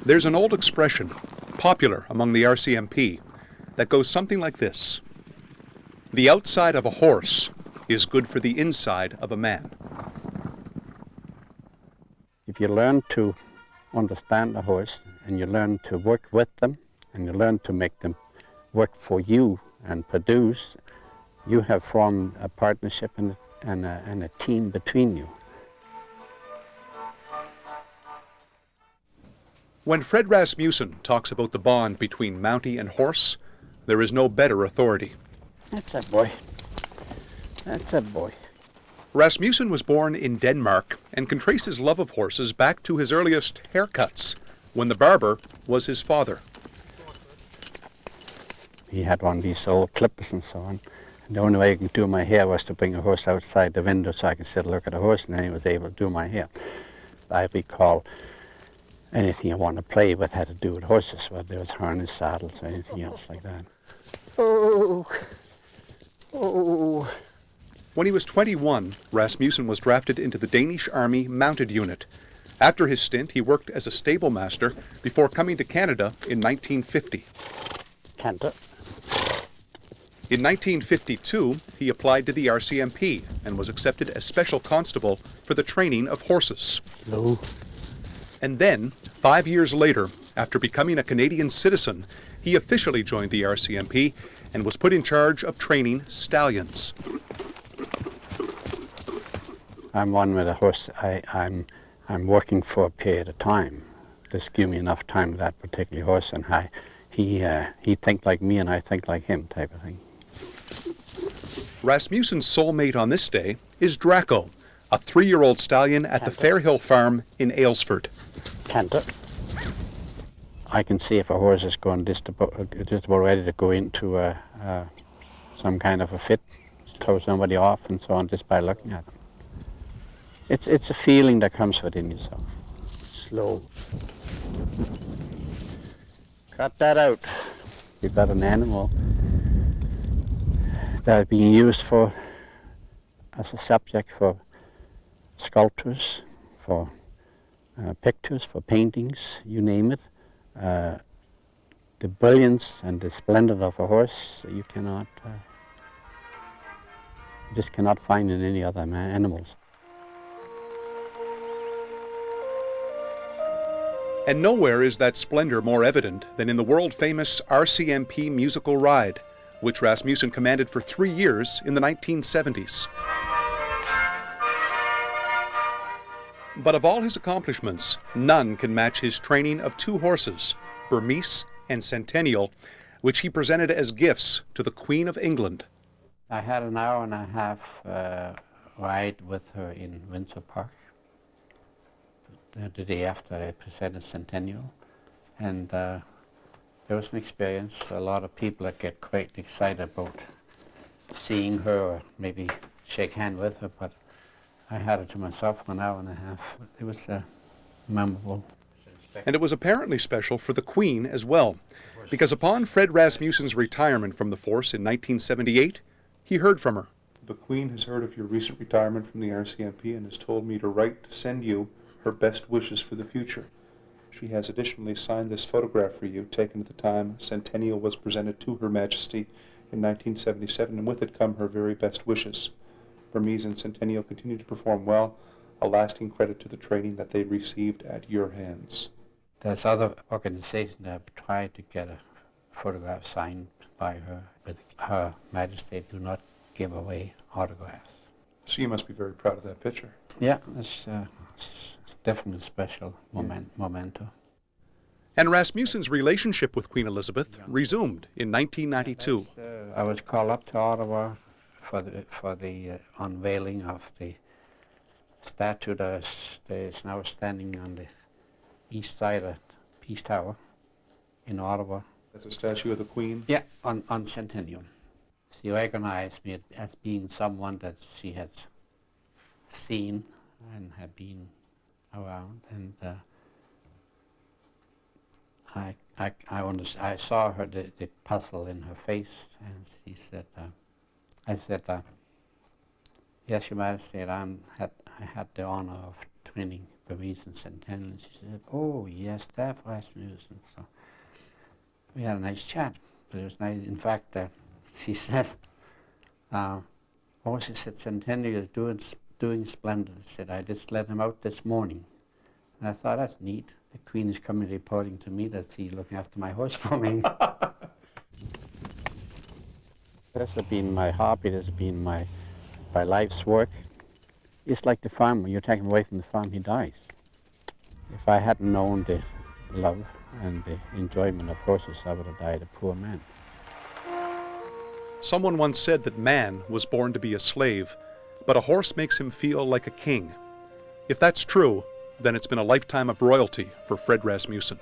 There's an old expression, popular among the RCMP, that goes something like this. The outside of a horse is good for the inside of a man. If you learn to understand a horse and you learn to work with them and you learn to make them work for you and produce, you have formed a partnership and a team between you. When Fred Rasmussen talks about the bond between Mountie and horse, there is no better authority. That's a boy. That's a boy. Rasmussen was born in Denmark and can trace his love of horses back to his earliest haircuts, when the barber was his father. He had one of these old clippers and so on. And the only way I could do my hair was to bring a horse outside the window so I could sit and look at a horse, and then he was able to do my hair. I recall anything I wanted to play with had to do with horses, whether it was harness, saddles, or anything else like that. Oh, oh. When he was 21, Rasmussen was drafted into the Danish Army Mounted Unit. After his stint, he worked as a stable master before coming to Canada in 1950. Canada. In 1952, he applied to the RCMP and was accepted as special constable for the training of horses. No. And then, 5 years later, after becoming a Canadian citizen, he officially joined the RCMP and was put in charge of training stallions. I'm one with a horse. I'm working for a period of time. Just give me enough time with that particular horse, and he think like me and I think like him, type of thing. Rasmussen's soulmate on this day is Draco, a 3-year-old stallion at the Fairhill Farm in Aylesford. Canter. I can see if a horse is going just about ready to go into some kind of a fit, throw somebody off and so on, just by looking at them. It's a feeling that comes within yourself. Slow. Cut that out. You've got an animal that is being used as a subject for sculptures, for pictures, for paintings, you name it. The brilliance and the splendor of a horse you just cannot find in any other animals. And nowhere is that splendor more evident than in the world-famous RCMP musical ride, which Rasmussen commanded for 3 years in the 1970s. But of all his accomplishments, none can match his training of 2 horses, Burmese and Centennial, which he presented as gifts to the Queen of England. I had an hour and a half ride with her in Windsor Park the day after I presented Centennial, and there was an experience. A lot of people that get quite excited about seeing her or maybe shake hands with her, but I had it to myself for an hour and a half. It was memorable. And it was apparently special for the Queen as well, because upon Fred Rasmussen's retirement from the force in 1978, he heard from her. The Queen has heard of your recent retirement from the RCMP and has told me to write to send you her best wishes for the future. She has additionally signed this photograph for you, taken at the time Centennial was presented to Her Majesty in 1977, and with it come her very best wishes. Burmese and Centennial continue to perform well, a lasting credit to the training that they received at your hands. There's other organizations that have tried to get a photograph signed by her, but Her Majesty do not give away autographs. So you must be very proud of that picture. Yeah, it's definitely a special memento. And Rasmussen's relationship with Queen Elizabeth resumed in 1992. I was called up to Ottawa for the unveiling of the statue that is now standing on the east side of Peace Tower in Ottawa. That's a statue of the Queen? Yeah, on Centennial. She recognized me as being someone that she had seen and had been around, and I saw her the puzzle in her face, and she said, I said, yes, Your Majesty, I had the honor of training Burmese and Centennial. And she said, "Oh, yes, that Rasmussen." So we had a nice chat. But it was nice. In fact, she said, she said, "Centennial is doing splendid." She said, "I just let him out this morning." And I thought, that's neat. The Queen is coming reporting to me that she's looking after my horse for me. This has been my hobby, this has been my life's work. It's like the farm. When you take him away from the farm, he dies. If I hadn't known the love and the enjoyment of horses, I would have died a poor man. Someone once said that man was born to be a slave, but a horse makes him feel like a king. If that's true, then it's been a lifetime of royalty for Fred Rasmussen.